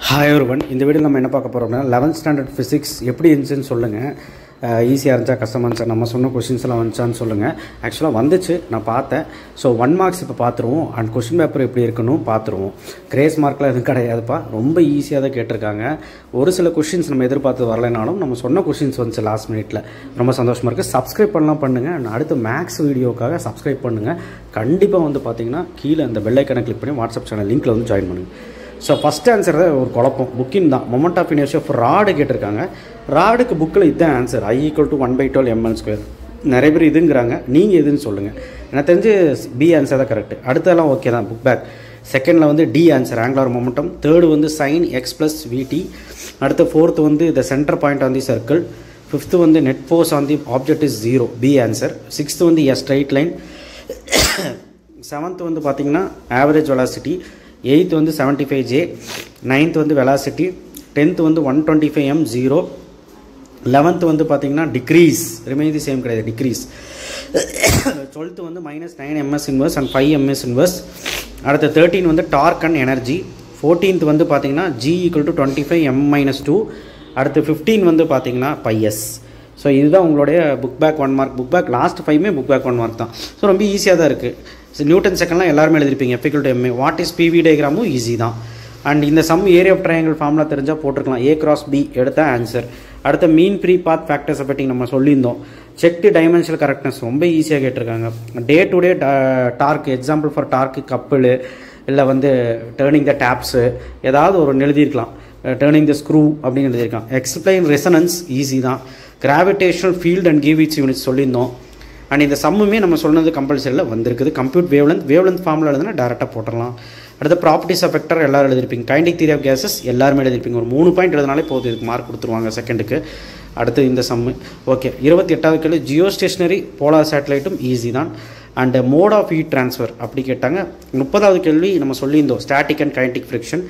Hi everyone. இந்த வீடியோவில் நம்ம என்ன பார்க்க போகிறோம்னா 11th ஸ்டாண்டர்ட் ஃபிசிக்ஸ் எப்படி இருந்துச்சுன்னு சொல்லுங்கள். ஈஸியாக இருந்துச்சா கஷ்டமாக இருந்துச்சா, நம்ம சொன்ன கொஷின்ஸ் எல்லாம் வந்துச்சான்னு சொல்லுங்கள். ஆக்சுவலாக வந்துச்சு, நான் பார்த்தேன். ஸோ 1 மார்க்ஸ் இப்போ பார்த்துருவோம். அண்ட் கொஷின் பேப்பர் எப்படி இருக்கணும் பார்த்துருவோம். கிரேஸ் மார்க்கில் எதுவும் கிடையாதுப்பா, ரொம்ப ஈஸியாக தான் கேட்டிருக்காங்க. ஒரு சில கொஷின்ஸ் நம்ம எதிர்பார்த்து வரலைனாலும் நம்ம சொன்ன கொஷின்ஸ் வந்துச்சு லாஸ்ட் மினிட்ல. ரொம்ப சந்தோஷமாக இருக்குது. சப்ஸ்கிரைப் பண்ணலாம் பண்ணுங்கள். அண்ட் அடுத்து மேக்ஸ் வீடியோக்காக சப்ஸ்கிரைப் பண்ணுங்கள். கண்டிப்பாக வந்து பார்த்தீங்கன்னா கீழே அந்த பெல் ஐக்கனை கிளிக் பண்ணி வாட்ஸ்அப் சேனல் லிங்க்கில் வந்து ஜாயின் பண்ணுங்கள். ஸோ ஃபஸ்ட் ஆன்சர் ஒரு குழப்பம், புக்கின் தான். Moment of inertia of rod கேட்டிருக்காங்க. ராடுக்கு புக்கில் இதுதான் ஆன்சர், I = 1/12 ml². நிறைய பேர் இதுங்கிறாங்க, நீங்கள் எதுன்னு சொல்லுங்கள். எனக்கு தெரிஞ்சு பி ஆன்சர் தான் கரெக்ட். அடுத்ததெல்லாம் ஓகே தான். புக் பேக் செகண்டில் வந்து D answer, angular momentum. Third வந்து sin x + vt. அடுத்து ஃபோர்த்து வந்து the centre point on the circle. Fifth வந்து net force on the object is 0, B answer. Sixth வந்து எ ஸ்ட்ரைட் லைன். செவன்த்து வந்து பார்த்தீங்கன்னா average velocity. 8th வந்து 75J. 9th வந்து velocity. 10th வந்து 125 m 0. 11th வந்து பார்த்தீங்கன்னா டிக்ரீஸ், ரிமைன் தி சேம் கிடையாது, டிக்ரீஸ். 12th வந்து -9 ms inverse and 5 ms inverse. அடுத்து 13 வந்து டார்க் அண்ட் எனர்ஜி. 14th வந்து பார்த்தீங்கன்னா G = 25 m - 2. அடுத்து 15 வந்து பார்த்தீங்கன்னா πs. ஸோ இதுதான் உங்களுடைய book back 1 mark. Book back last 5மே புக் பேக் 1 மார்க் தான். ஸோ ரொம்ப ஈஸியாக தான் இருக்குது. நியூட்டன் செகண்ட்லாம் எல்லாருமே எழுதிருப்பீங்க. F = ma. What is PV டயக்ராமும் ஈஸி தான். அண்ட் இந்த sum area of triangle formula தெரிஞ்சால் போட்டிருக்கலாம். A × B எடுத்த ஆன்சர். அடுத்த மீன் ஃப்ரீ பாத் ஃபேக்டர்ஸ் பற்றி நம்ம சொல்லியிருந்தோம். செக் தி டைமென்ஷனல் கரெக்ட்னஸ் ரொம்ப ஈஸியாக கேட்டிருக்காங்க. Day to day torque, example for torque couple, இல்லை வந்து டேர்னிங் த டேப்ஸு, ஏதாவது ஒரு எழுதியிருக்கலாம். டேர்னிங் த ஸ்க்ரூ அப்படின்னு எழுதியிருக்கான். எக்ஸ்பிளைன் ரெசனன்ஸ் ஈஸி தான். Gravitational field and give it's units சொல்லியிருந்தோம். அண்ட் இந்த சம்முமே நம்ம சொன்னது கம்பல்சரியில் வந்திருக்குது. கம்ப்யூட் வேவ்லென்த் ஃபார்முலா எழுதுனா டேரெக்டாக போட்டுடலாம். அடுத்த ப்ராப்பர்ட்டிஸ் ஆஃப் வெக்டர் எல்லாரும் எழுதிருப்பீங்க. கைனடிக் தியரி ஆஃப் கேஸஸ் எல்லாருமே எழுதிருப்பீங்க. ஒரு 3 பாயிண்ட் எழுதினாலே போதும், இதுக்கு மார்க் கொடுத்துருவாங்க செகண்டுக்கு. அடுத்து இந்த சம்மு ஓகே. 28வது கேள்வி ஜியோ ஸ்டேஷனரி போலார் சேட்டலைட்டும் ஈஸி தான். And mode of heat transfer அப்படி கேட்டாங்க. 30வது கேள்வி நம்ம சொல்லியிருந்தோம், static and kinetic friction.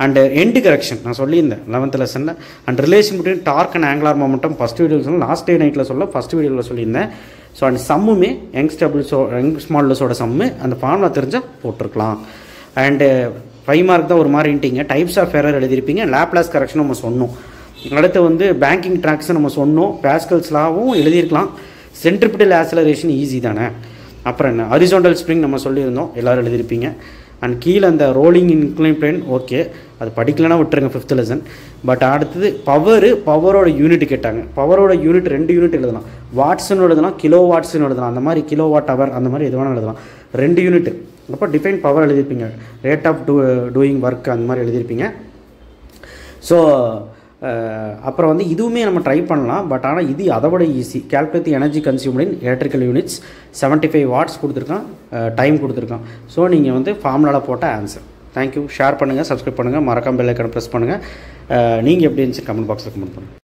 And end correction நான் சொல்லியிருந்தேன் 11th லெசனில். And relation between torque and angular momentum first வீடியோவில் சொல்ல, லாஸ்ட் டே நைட்டில் சொல்ல, ஃபஸ்ட் வீடியோவில் சொல்லியிருந்தேன். ஸோ அந்த சம்முமே யங்ஸ் மாடலஸோட சம்மு அந்த ஃபார்முலா தெரிஞ்சால் போட்டிருக்கலாம். அண்டு 5 மார்க் தான் ஒரு மாறிட்டீங்க. டைப்ஸ் ஆஃப் எரர் எழுதியிருப்பீங்க. லேப்லாஸ் கரெக்ஷன் நம்ம சொன்னோம். அடுத்து வந்து பேங்கிங் ட்ராக்ஸை நம்ம சொன்னோம். பாஸ்கல்ஸ்லாவும் எழுதியிருக்கலாம். சென்ட்ரிபிட்டல் ஆக்சலரேஷன் ஈஸி தானே. அப்புறம் என்ன ஹரிசாண்டல் ஸ்ப்ரிங் நம்ம சொல்லியிருந்தோம், எல்லோரும் எழுதியிருப்பீங்க. அண்ட் கீழே அந்த ரோலிங் இன்க்ளைன் பிளேன் ஓகே, அது படிக்கலன்னா விட்டுருங்க 5th லெசன். பட் அடுத்தது பவரோட யூனிட் கேட்டாங்க. பவரோட யூனிட் 2 யூனிட் எழுதலாம். வாட்ஸ்ன்னு எழுதலாம், கிலோ வாட்ஸ்ன்னு எழுதலாம். அந்த மாதிரி கிலோ வாட் அவர் அந்த மாதிரி எது வேணாலும் எழுதலாம். 2 யூனிட். அப்போ டிஃபைன் பவர் எழுதியிருப்பீங்க. ரேட் ஆஃப் டூயிங் ஒர்க் அந்த மாதிரி எழுதியிருப்பீங்க. ஸோ அப்புறம் வந்து இதுவுமே நம்ம ட்ரை பண்ணலாம். பட் ஆனால் இது அதை விட easy. Calculate the energy consumed in electrical units. 75 watts கொடுத்துருக்கான், டைம் கொடுத்துருக்கான். ஸோ நீங்கள் வந்து ஃபார்முலாவில் போட்ட ஆன்சர். தேங்க்யூ. ஷேர் பண்ணுங்கள், சப்ஸ்கிரைப் பண்ணுங்கள், மறக்காம பெல் ஐக்கானை ப்ரெஸ் பண்ணுங்கள். நீங்கள் எப்படி இருந்துச்சு கமெண்ட் பாக்ஸில் கமெண்ட் பண்ணுங்கள்.